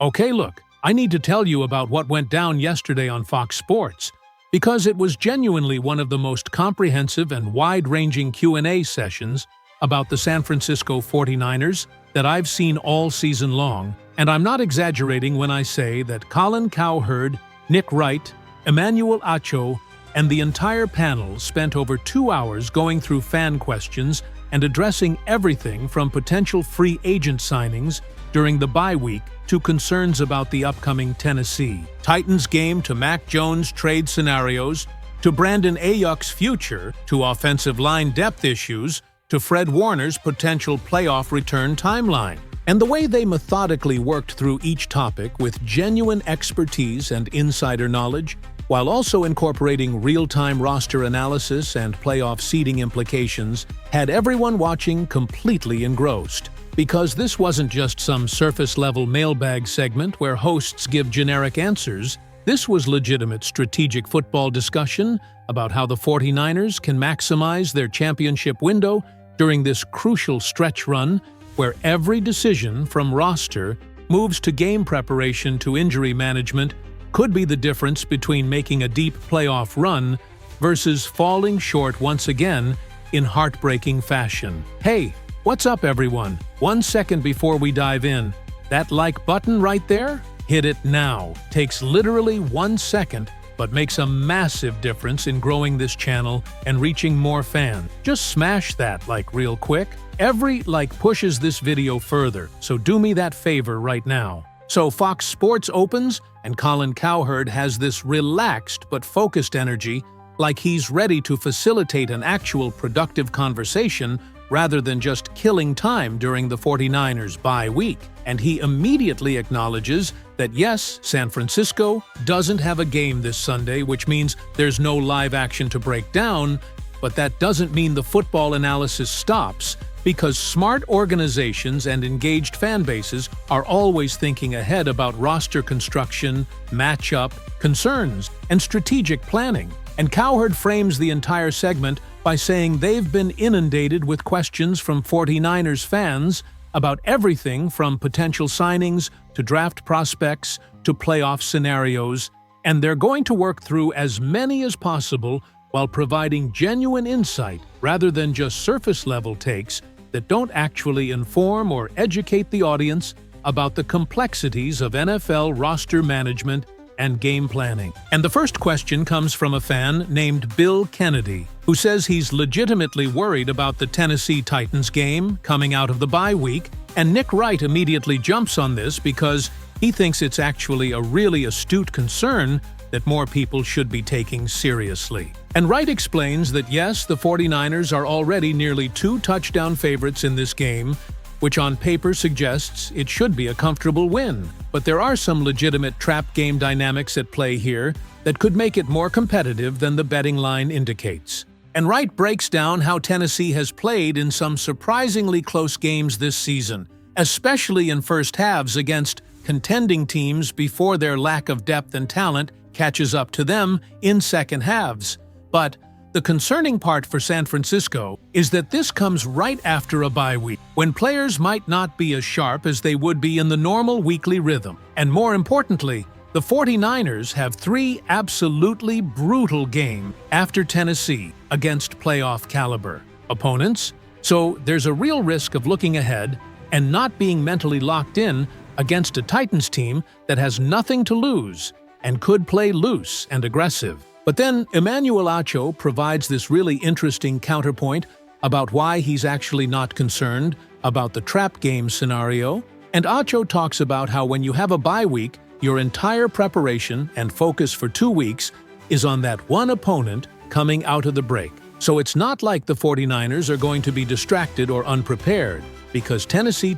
Okay, look, I need to tell you about what went down yesterday on Fox Sports, because it was genuinely one of the most comprehensive and wide-ranging Q&A sessions about the San Francisco 49ers that I've seen all season long, and I'm not exaggerating when I say that Colin Cowherd, Nick Wright, Emmanuel Acho, and the entire panel spent over 2 hours going through fan questions and addressing everything from potential free agent signings during the bye week to concerns about the upcoming Tennessee Titans game to Mac Jones trade scenarios, to Brandon Ayuk's future, to offensive line depth issues, to Fred Warner's potential playoff return timeline. And the way they methodically worked through each topic with genuine expertise and insider knowledge, while also incorporating real-time roster analysis and playoff seeding implications, had everyone watching completely engrossed. Because this wasn't just some surface-level mailbag segment where hosts give generic answers, this was legitimate strategic football discussion about how the 49ers can maximize their championship window during this crucial stretch run where every decision from roster moves to game preparation to injury management could be the difference between making a deep playoff run versus falling short once again in heartbreaking fashion. Hey, what's up everyone? 1 second before we dive in, that like button right there? Hit it now. Takes literally 1 second, but makes a massive difference in growing this channel and reaching more fans. Just smash that like real quick. Every like pushes this video further, so do me that favor right now. So Fox Sports opens, and Colin Cowherd has this relaxed but focused energy, like he's ready to facilitate an actual productive conversation rather than just killing time during the 49ers bye week. And he immediately acknowledges that yes, San Francisco doesn't have a game this Sunday, which means there's no live action to break down, but that doesn't mean the football analysis stops, because smart organizations and engaged fan bases are always thinking ahead about roster construction, matchup, concerns, and strategic planning. And Cowherd frames the entire segment by saying they've been inundated with questions from 49ers fans about everything from potential signings to draft prospects to playoff scenarios, and they're going to work through as many as possible while providing genuine insight rather than just surface-level takes that don't actually inform or educate the audience about the complexities of NFL roster management and game planning. And the first question comes from a fan named Bill Kennedy, who says he's legitimately worried about the Tennessee Titans game coming out of the bye week, and Nick Wright immediately jumps on this because he thinks it's actually a really astute concern that more people should be taking seriously. And Wright explains that yes, the 49ers are already nearly 2 touchdown favorites in this game, which on paper suggests it should be a comfortable win. But there are some legitimate trap game dynamics at play here that could make it more competitive than the betting line indicates. And Wright breaks down how Tennessee has played in some surprisingly close games this season, especially in first halves against contending teams before their lack of depth and talent catches up to them in second halves. But the concerning part for San Francisco is that this comes right after a bye week, when players might not be as sharp as they would be in the normal weekly rhythm. And more importantly, the 49ers have 3 absolutely brutal games after Tennessee against playoff caliber opponents, so there's a real risk of looking ahead and not being mentally locked in against a Titans team that has nothing to lose and could play loose and aggressive. But then Emmanuel Acho provides this really interesting counterpoint about why he's actually not concerned about the trap game scenario. And Acho talks about how when you have a bye week, your entire preparation and focus for 2 weeks is on that one opponent coming out of the break. So it's not like the 49ers are going to be distracted or unprepared, because Tennessee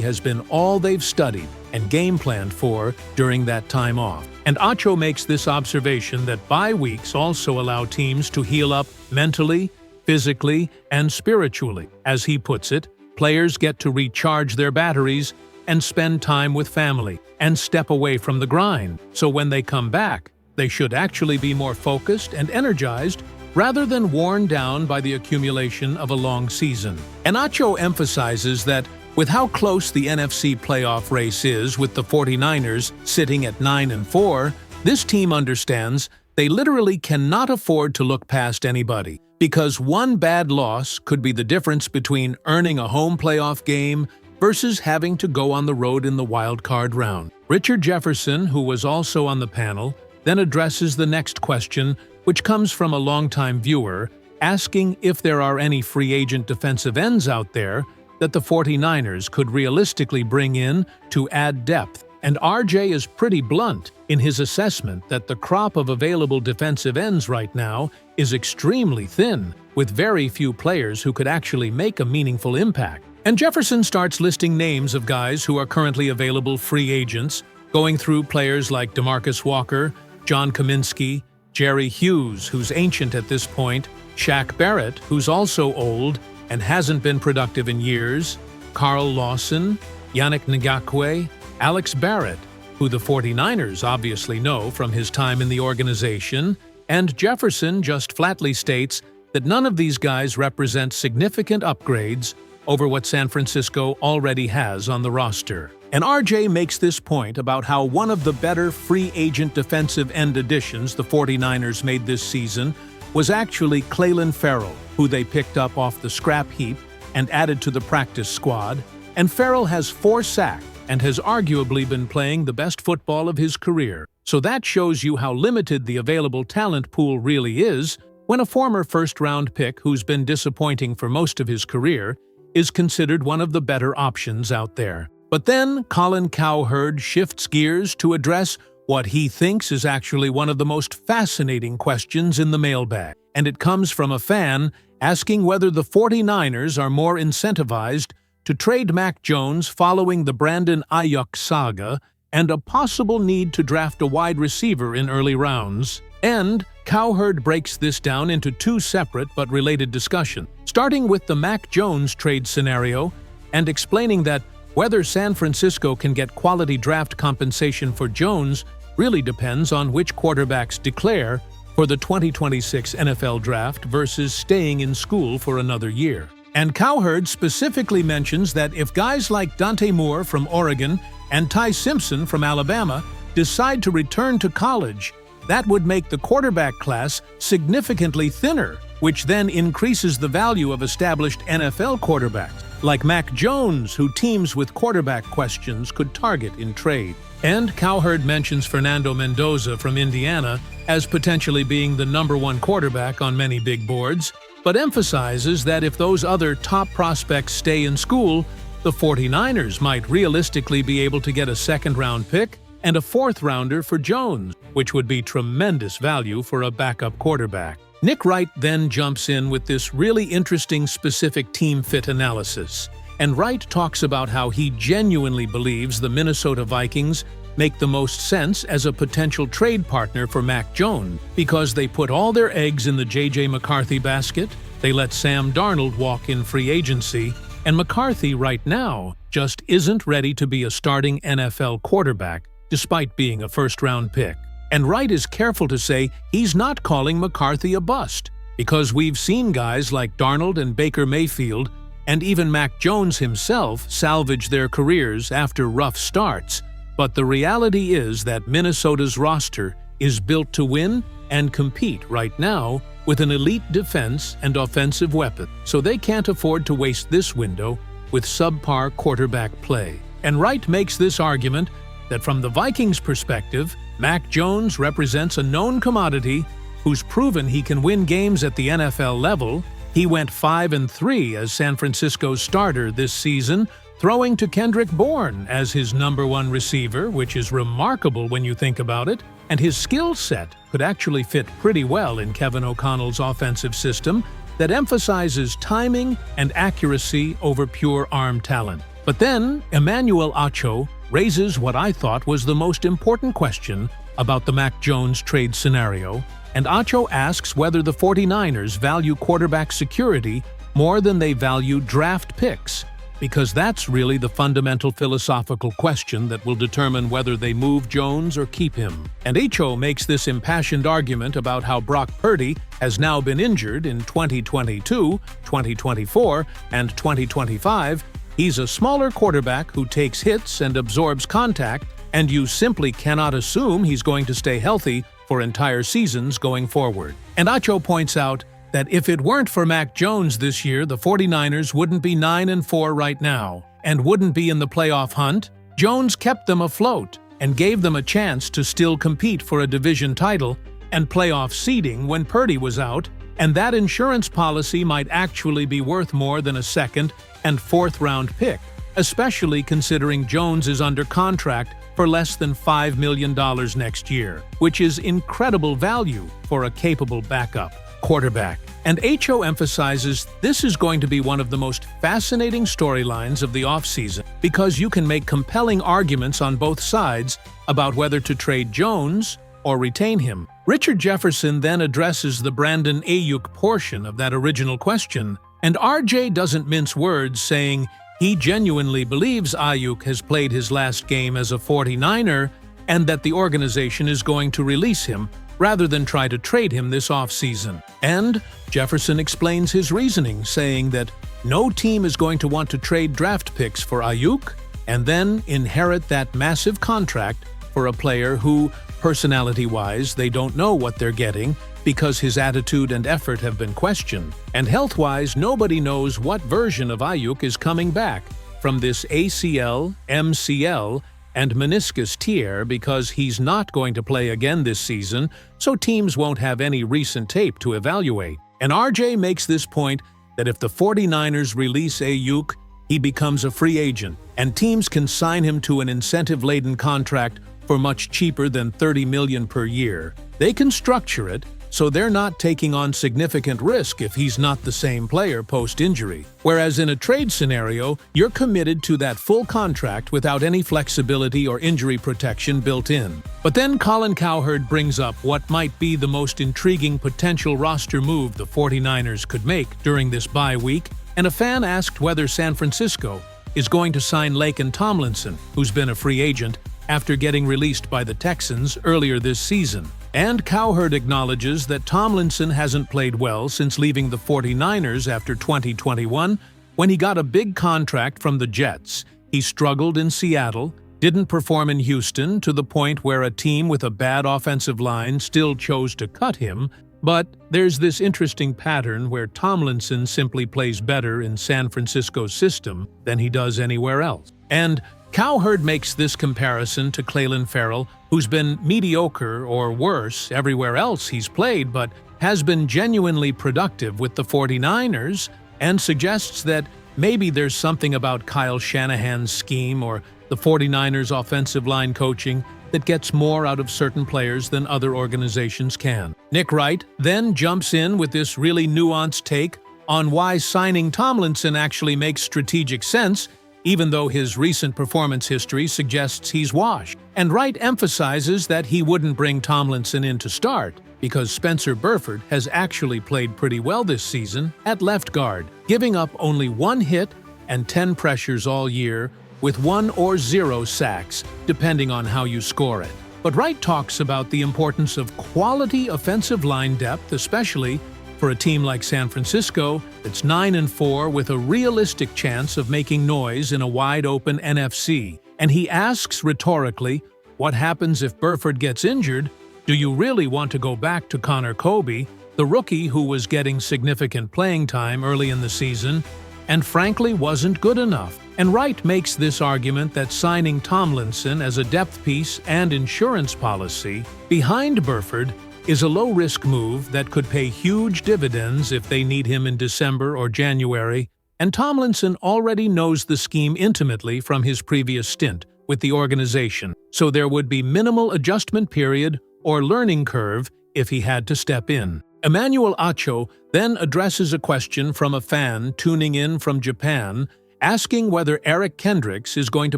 has been all they've studied and game planned for during that time off. And Acho makes this observation that bye weeks also allow teams to heal up mentally, physically, and spiritually. As he puts it, players get to recharge their batteries and spend time with family and step away from the grind. So when they come back, they should actually be more focused and energized rather than worn down by the accumulation of a long season. And Acho emphasizes that With how close the NFC playoff race is, with the 49ers sitting at 9-4, this team understands they literally cannot afford to look past anybody, because one bad loss could be the difference between earning a home playoff game versus having to go on the road in the wild card round. Richard Jefferson, who was also on the panel, then addresses the next question, which comes from a longtime viewer, asking if there are any free agent defensive ends out there that the 49ers could realistically bring in to add depth. And RJ is pretty blunt in his assessment that the crop of available defensive ends right now is extremely thin, with very few players who could actually make a meaningful impact. And Jefferson starts listing names of guys who are currently available free agents, going through players like DeMarcus Walker, John Kaminsky, Jerry Hughes, who's ancient at this point, Shaq Barrett, who's also old and hasn't been productive in years, Carl Lawson, Yannick Ngakoue, Alex Barrett, who the 49ers obviously know from his time in the organization, and Jefferson just flatly states that none of these guys represent significant upgrades over what San Francisco already has on the roster. And RJ makes this point about how one of the better free agent defensive end additions the 49ers made this season was actually Clelin Ferrell, who they picked up off the scrap heap and added to the practice squad. And Ferrell has 4 sacks and has arguably been playing the best football of his career. So that shows you how limited the available talent pool really is when a former first-round pick who's been disappointing for most of his career is considered one of the better options out there. But then Colin Cowherd shifts gears to address what he thinks is actually one of the most fascinating questions in the mailbag. And it comes from a fan asking whether the 49ers are more incentivized to trade Mac Jones following the Brandon Ayuk saga and a possible need to draft a wide receiver in early rounds. And Cowherd breaks this down into 2 separate but related discussions, starting with the Mac Jones trade scenario and explaining that whether San Francisco can get quality draft compensation for Jones really depends on which quarterbacks declare for the 2026 NFL Draft versus staying in school for another year. And Cowherd specifically mentions that if guys like Dante Moore from Oregon and Ty Simpson from Alabama decide to return to college, that would make the quarterback class significantly thinner, which then increases the value of established NFL quarterbacks, like Mac Jones, who teams with quarterback questions could target in trade. And Cowherd mentions Fernando Mendoza from Indiana as potentially being the #1 quarterback on many big boards, but emphasizes that if those other top prospects stay in school, the 49ers might realistically be able to get a second-round pick and a 4th-rounder for Jones, which would be tremendous value for a backup quarterback. Nick Wright then jumps in with this really interesting specific team fit analysis. And Wright talks about how he genuinely believes the Minnesota Vikings make the most sense as a potential trade partner for Mac Jones because they put all their eggs in the J.J. McCarthy basket, they let Sam Darnold walk in free agency, and McCarthy right now just isn't ready to be a starting NFL quarterback despite being a first-round pick. And Wright is careful to say he's not calling McCarthy a bust, because we've seen guys like Darnold and Baker Mayfield and even Mac Jones himself salvage their careers after rough starts. But the reality is that Minnesota's roster is built to win and compete right now with an elite defense and offensive weapon, so they can't afford to waste this window with subpar quarterback play. And Wright makes this argument that from the Vikings' perspective, Mac Jones represents a known commodity who's proven he can win games at the NFL level. He went 5-3 as San Francisco's starter this season, throwing to Kendrick Bourne as his #1 receiver, which is remarkable when you think about it, and his skill set could actually fit pretty well in Kevin O'Connell's offensive system that emphasizes timing and accuracy over pure arm talent. But then, Emmanuel Acho raises what I thought was the most important question about the Mac Jones trade scenario, and Acho asks whether the 49ers value quarterback security more than they value draft picks, because that's really the fundamental philosophical question that will determine whether they move Jones or keep him. And Acho makes this impassioned argument about how Brock Purdy has now been injured in 2022, 2024, and 2025, He's a smaller quarterback who takes hits and absorbs contact, and you simply cannot assume he's going to stay healthy for entire seasons going forward. And Acho points out that if it weren't for Mac Jones this year, the 49ers wouldn't be 9-4 right now and wouldn't be in the playoff hunt. Jones kept them afloat and gave them a chance to still compete for a division title and playoff seeding when Purdy was out, and that insurance policy might actually be worth more than a second- and fourth-round pick, especially considering Jones is under contract for less than $5 million next year, which is incredible value for a capable backup quarterback. And Acho emphasizes this is going to be one of the most fascinating storylines of the offseason because you can make compelling arguments on both sides about whether to trade Jones or retain him. Richard Jefferson then addresses the Brandon Ayuk portion of that original question, and RJ doesn't mince words, saying he genuinely believes Ayuk has played his last game as a 49er and that the organization is going to release him rather than try to trade him this offseason. And Jefferson explains his reasoning, saying that no team is going to want to trade draft picks for Ayuk and then inherit that massive contract for a player who, personality-wise, they don't know what they're getting because his attitude and effort have been questioned. And health-wise, nobody knows what version of Ayuk is coming back from this ACL, MCL, and meniscus tear because he's not going to play again this season, so teams won't have any recent tape to evaluate. And RJ makes this point that if the 49ers release Ayuk, he becomes a free agent, and teams can sign him to an incentive-laden contract for much cheaper than $30 million per year. They can structure it so they're not taking on significant risk if he's not the same player post-injury. Whereas in a trade scenario, you're committed to that full contract without any flexibility or injury protection built in. But then Colin Cowherd brings up what might be the most intriguing potential roster move the 49ers could make during this bye week, and a fan asked whether San Francisco is going to sign Laken Tomlinson, who's been a free agent, after getting released by the Texans earlier this season. And Cowherd acknowledges that Tomlinson hasn't played well since leaving the 49ers after 2021 when he got a big contract from the Jets. He struggled in Seattle, didn't perform in Houston to the point where a team with a bad offensive line still chose to cut him, but there's this interesting pattern where Tomlinson simply plays better in San Francisco's system than he does anywhere else. And Cowherd makes this comparison to Clelin Ferrell, who's been mediocre or worse everywhere else he's played, but has been genuinely productive with the 49ers, and suggests that maybe there's something about Kyle Shanahan's scheme or the 49ers' offensive line coaching that gets more out of certain players than other organizations can. Nick Wright then jumps in with this really nuanced take on why signing Tomlinson actually makes strategic sense, even though his recent performance history suggests he's washed. And Wright emphasizes that he wouldn't bring Tomlinson in to start, because Spencer Burford has actually played pretty well this season at left guard, giving up only 1 hit and 10 pressures all year, with 1 or 0 sacks, depending on how you score it. But Wright talks about the importance of quality offensive line depth, especially for a team like San Francisco that's 9-4 with a realistic chance of making noise in a wide-open NFC. And he asks rhetorically, what happens if Burford gets injured? Do you really want to go back to Connor Kobe, the rookie who was getting significant playing time early in the season and frankly wasn't good enough? And Wright makes this argument that signing Tomlinson as a depth piece and insurance policy behind Burford is a low-risk move that could pay huge dividends if they need him in December or January, and Tomlinson already knows the scheme intimately from his previous stint with the organization, so there would be minimal adjustment period or learning curve if he had to step in. Emmanuel Acho then addresses a question from a fan tuning in from Japan, asking whether Eric Kendricks is going to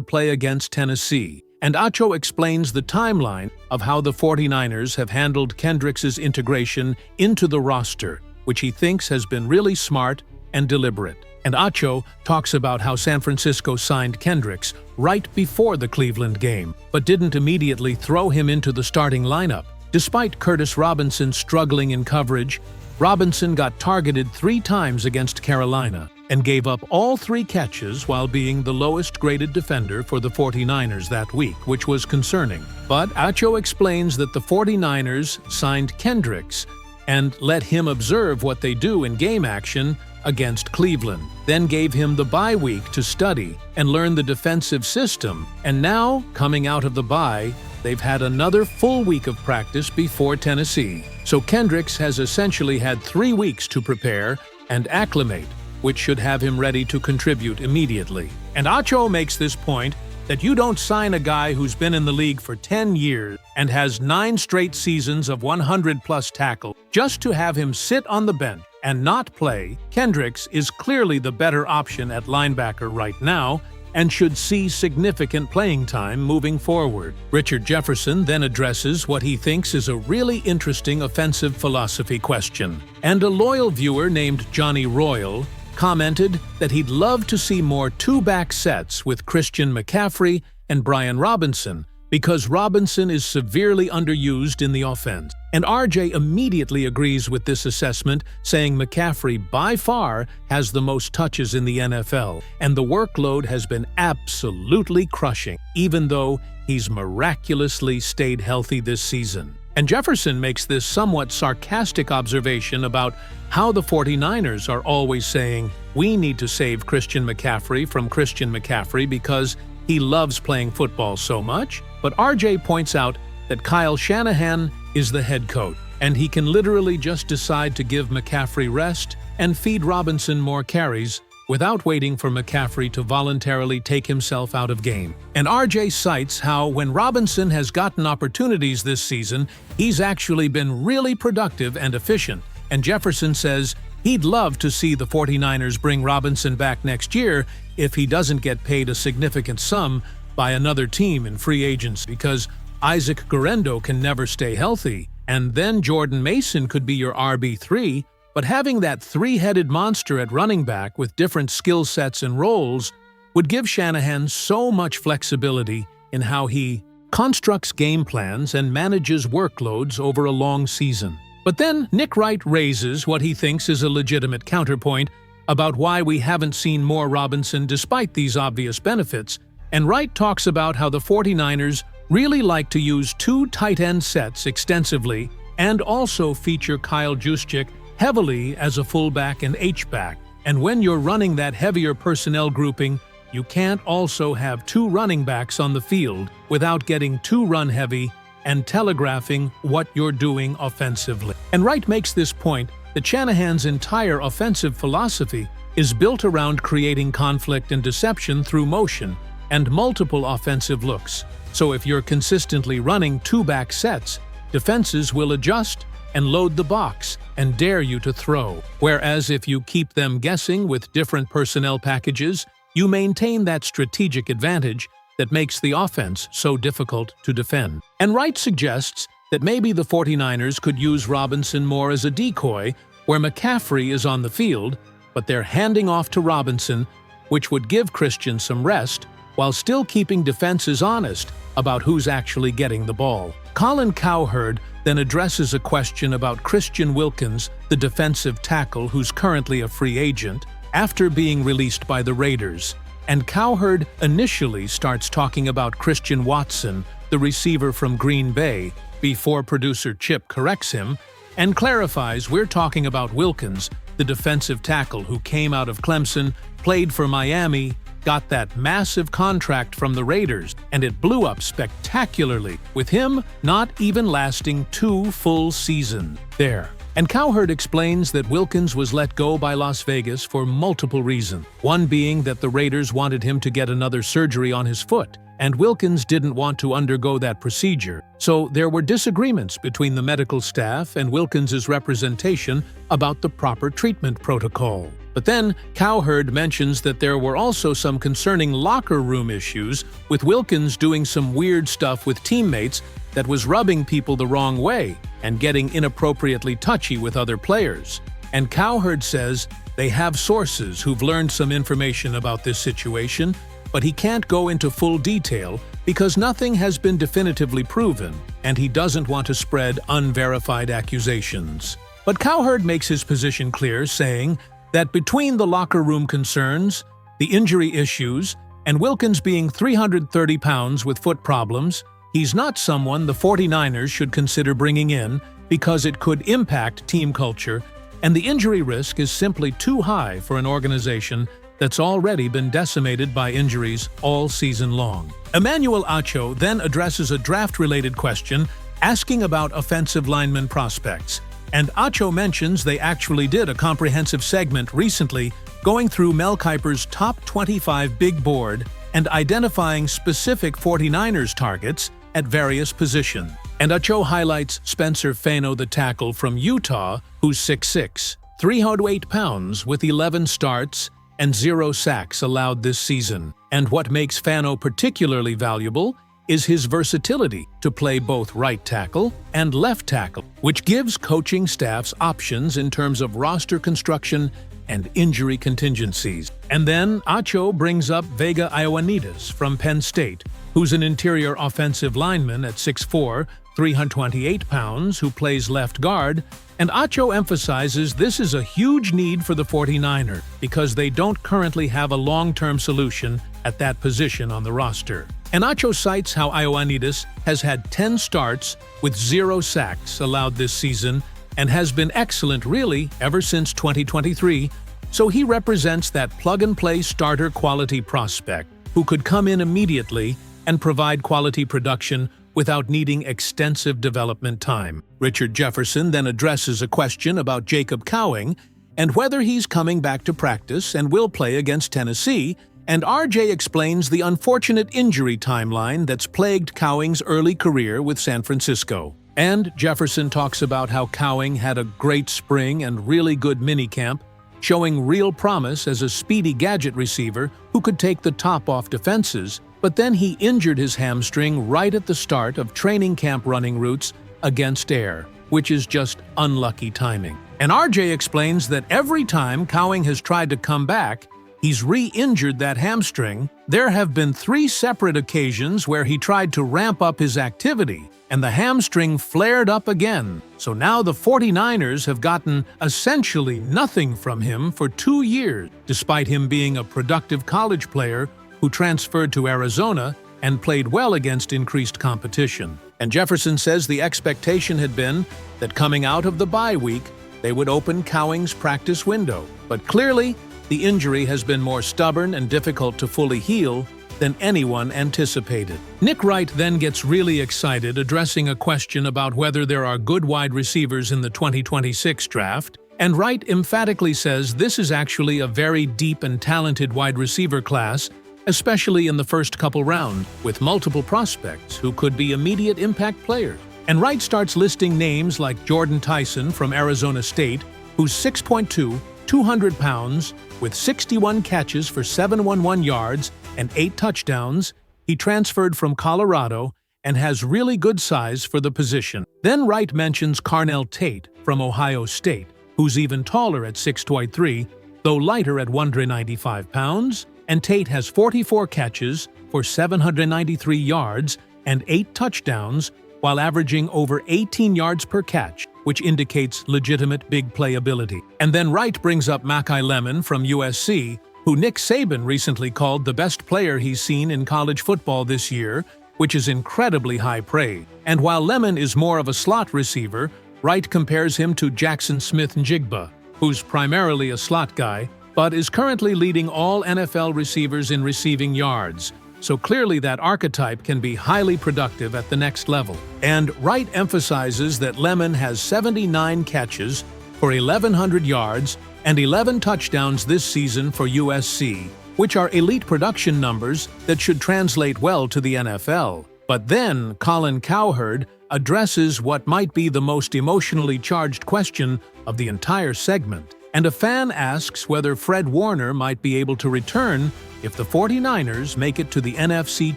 play against Tennessee. And Acho explains the timeline of how the 49ers have handled Kendricks' integration into the roster, which he thinks has been really smart and deliberate. And Acho talks about how San Francisco signed Kendricks right before the Cleveland game, but didn't immediately throw him into the starting lineup. Despite Curtis Robinson struggling in coverage, Robinson got targeted 3 times against Carolina. and gave up all 3 catches while being the lowest-graded defender for the 49ers that week, which was concerning. But Acho explains that the 49ers signed Kendricks and let him observe what they do in game action against Cleveland, then gave him the bye week to study and learn the defensive system, and now, coming out of the bye, they've had another full week of practice before Tennessee. So Kendricks has essentially had 3 weeks to prepare and acclimate, which should have him ready to contribute immediately. And Acho makes this point that you don't sign a guy who's been in the league for 10 years and has 9 straight seasons of 100-plus tackles just to have him sit on the bench and not play. Kendricks is clearly the better option at linebacker right now and should see significant playing time moving forward. Richard Jefferson then addresses what he thinks is a really interesting offensive philosophy question. And a loyal viewer named Johnny Royal commented that he'd love to see more 2-back sets with Christian McCaffrey and Brian Robinson, because Robinson is severely underused in the offense. And RJ immediately agrees with this assessment, saying McCaffrey by far has the most touches in the NFL, and the workload has been absolutely crushing, even though he's miraculously stayed healthy this season. And Jefferson makes this somewhat sarcastic observation about how the 49ers are always saying, "We need to save Christian McCaffrey from Christian McCaffrey because he loves playing football so much." But RJ points out that Kyle Shanahan is the head coach, and he can literally just decide to give McCaffrey rest and feed Robinson more carries without waiting for McCaffrey to voluntarily take himself out of game. And RJ cites how when Robinson has gotten opportunities this season, he's actually been really productive and efficient. And Jefferson says he'd love to see the 49ers bring Robinson back next year if he doesn't get paid a significant sum by another team in free agency, because Isaac Guerendo can never stay healthy, and then Jordan Mason could be your RB3, but having that 3-headed monster at running back with different skill sets and roles would give Shanahan so much flexibility in how he constructs game plans and manages workloads over a long season. But then Nick Wright raises what he thinks is a legitimate counterpoint about why we haven't seen more Robinson despite these obvious benefits, and Wright talks about how the 49ers really like to use 2 tight end sets extensively and also feature Kyle Juszczyk heavily as a fullback and H-back. And when you're running that heavier personnel grouping, you can't also have 2 running backs on the field without getting too run-heavy and telegraphing what you're doing offensively. And Wright makes this point that Shanahan's entire offensive philosophy is built around creating conflict and deception through motion and multiple offensive looks. So if you're consistently running 2-back sets, defenses will adjust and load the box and dare you to throw. Whereas if you keep them guessing with different personnel packages, you maintain that strategic advantage that makes the offense so difficult to defend. And Wright suggests that maybe the 49ers could use Robinson more as a decoy, where McCaffrey is on the field, but they're handing off to Robinson, which would give Christian some rest, while still keeping defenses honest about who's actually getting the ball. Colin Cowherd then addresses a question about Christian Wilkins, the defensive tackle who's currently a free agent, after being released by the Raiders. And Cowherd initially starts talking about Christian Watson, the receiver from Green Bay, before producer Chip corrects him, and clarifies we're talking about Wilkins, the defensive tackle who came out of Clemson, played for Miami, got that massive contract from the Raiders, and it blew up spectacularly, with him not even lasting 2 full seasons there. And Cowherd explains that Wilkins was let go by Las Vegas for multiple reasons, one being that the Raiders wanted him to get another surgery on his foot, and Wilkins didn't want to undergo that procedure. So there were disagreements between the medical staff and Wilkins' representation about the proper treatment protocol. But then Cowherd mentions that there were also some concerning locker room issues, with Wilkins doing some weird stuff with teammates that was rubbing people the wrong way and getting inappropriately touchy with other players. And Cowherd says they have sources who've learned some information about this situation, but he can't go into full detail because nothing has been definitively proven, and he doesn't want to spread unverified accusations. But Cowherd makes his position clear, saying that between the locker room concerns, the injury issues, and Wilkins being 330 pounds with foot problems, he's not someone the 49ers should consider bringing in because it could impact team culture, and the injury risk is simply too high for an organization that's already been decimated by injuries all season long. Emmanuel Acho then addresses a draft-related question asking about offensive lineman prospects, and Acho mentions they actually did a comprehensive segment recently going through Mel Kiper's top 25 big board and identifying specific 49ers targets at various positions. And Acho highlights Spencer Fano, the tackle from Utah, who's 6'6", 308 pounds with 11 starts and 0 sacks allowed this season. And what makes Fano particularly valuable is his versatility to play both right tackle and left tackle, which gives coaching staffs options in terms of roster construction and injury contingencies. And then Acho brings up Vega Ioannidis from Penn State, who's an interior offensive lineman at 6'4", 328 pounds, who plays left guard, and Acho emphasizes this is a huge need for the 49ers because they don't currently have a long-term solution at that position on the roster. And Acho cites how Ioannidis has had 10 starts with 0 sacks allowed this season and has been excellent really ever since 2023, so he represents that plug-and-play starter quality prospect who could come in immediately and provide quality production without needing extensive development time. Richard Jefferson then addresses a question about Jacob Cowing and whether he's coming back to practice and will play against Tennessee, and RJ explains the unfortunate injury timeline that's plagued Cowing's early career with San Francisco. And Jefferson talks about how Cowing had a great spring and really good minicamp, showing real promise as a speedy gadget receiver who could take the top off defenses, but then he injured his hamstring right at the start of training camp running routes against air, which is just unlucky timing. And RJ explains that every time Cowing has tried to come back, he's re-injured that hamstring. There have been 3 separate occasions where he tried to ramp up his activity, and the hamstring flared up again. So now the 49ers have gotten essentially nothing from him for 2 years, despite him being a productive college player who transferred to Arizona and played well against increased competition. And Jefferson says the expectation had been that coming out of the bye week, they would open Cowing's practice window. But clearly, the injury has been more stubborn and difficult to fully heal than anyone anticipated. Nick Wright then gets really excited, addressing a question about whether there are good wide receivers in the 2026 draft, and Wright emphatically says this is actually a very deep and talented wide receiver class, especially in the first couple rounds, with multiple prospects who could be immediate impact players. And Wright starts listing names like Jordan Tyson from Arizona State, who's 6'2", 200 pounds, with 61 catches for 711 yards and 8 touchdowns. He transferred from Colorado and has really good size for the position. Then Wright mentions Carnell Tate from Ohio State, who's even taller at 6'3", though lighter at 195 pounds, and Tate has 44 catches for 793 yards and 8 touchdowns while averaging over 18 yards per catch, which indicates legitimate big play ability. And then Wright brings up Makai Lemon from USC, who Nick Saban recently called the best player he's seen in college football this year, which is incredibly high praise. And while Lemon is more of a slot receiver, Wright compares him to Jackson Smith-Njigba, who's primarily a slot guy, but is currently leading all NFL receivers in receiving yards. So clearly that archetype can be highly productive at the next level. And Wright emphasizes that Lemon has 79 catches for 1,100 yards and 11 touchdowns this season for USC, which are elite production numbers that should translate well to the NFL. But then Colin Cowherd addresses what might be the most emotionally charged question of the entire segment. And a fan asks whether Fred Warner might be able to return if the 49ers make it to the NFC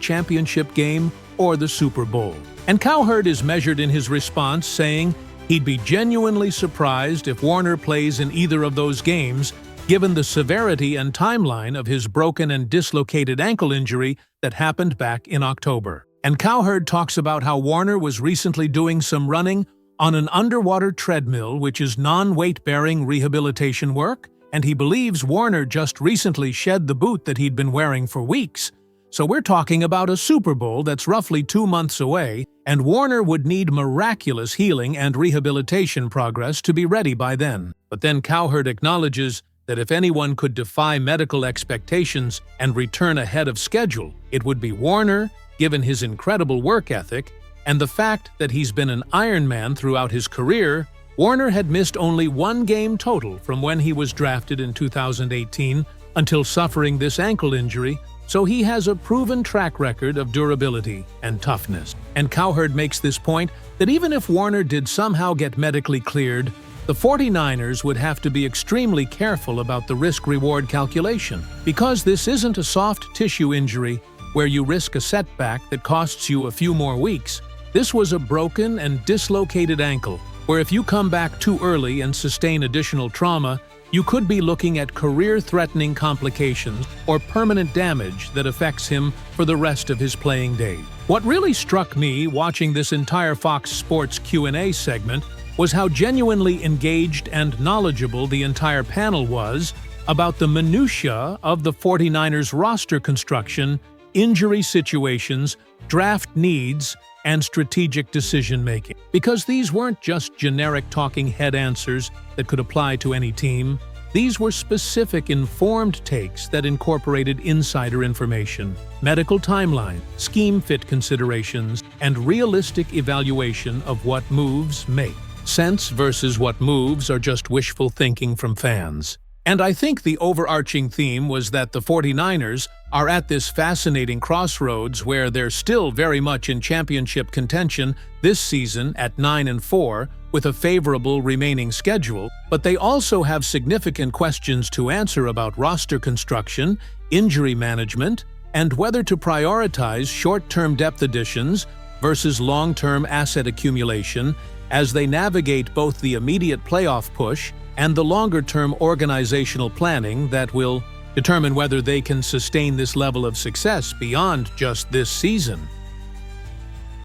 Championship game or the Super Bowl. And Cowherd is measured in his response, saying he'd be genuinely surprised if Warner plays in either of those games, given the severity and timeline of his broken and dislocated ankle injury that happened back in October. And Cowherd talks about how Warner was recently doing some running on an underwater treadmill, which is non-weight-bearing rehabilitation work, and he believes Warner just recently shed the boot that he'd been wearing for weeks. So we're talking about a Super Bowl that's roughly 2 months away, and Warner would need miraculous healing and rehabilitation progress to be ready by then. But then Cowherd acknowledges that if anyone could defy medical expectations and return ahead of schedule, it would be Warner, given his incredible work ethic, and the fact that he's been an Ironman throughout his career. Warner had missed only 1 game total from when he was drafted in 2018 until suffering this ankle injury, so he has a proven track record of durability and toughness. And Cowherd makes this point that even if Warner did somehow get medically cleared, the 49ers would have to be extremely careful about the risk-reward calculation, because this isn't a soft tissue injury where you risk a setback that costs you a few more weeks. This was a broken and dislocated ankle, where if you come back too early and sustain additional trauma, you could be looking at career-threatening complications or permanent damage that affects him for the rest of his playing days. What really struck me watching this entire Fox Sports Q&A segment was how genuinely engaged and knowledgeable the entire panel was about the minutiae of the 49ers roster construction, injury situations, draft needs, and strategic decision-making. Because these weren't just generic talking head answers that could apply to any team. These were specific, informed takes that incorporated insider information, medical timeline, scheme fit considerations, and realistic evaluation of what moves make sense versus what moves are just wishful thinking from fans. And I think the overarching theme was that the 49ers are at this fascinating crossroads where they're still very much in championship contention this season at 9-4 with a favorable remaining schedule, but they also have significant questions to answer about roster construction, injury management, and whether to prioritize short-term depth additions versus long-term asset accumulation as they navigate both the immediate playoff push and the longer-term organizational planning that will determine whether they can sustain this level of success beyond just this season.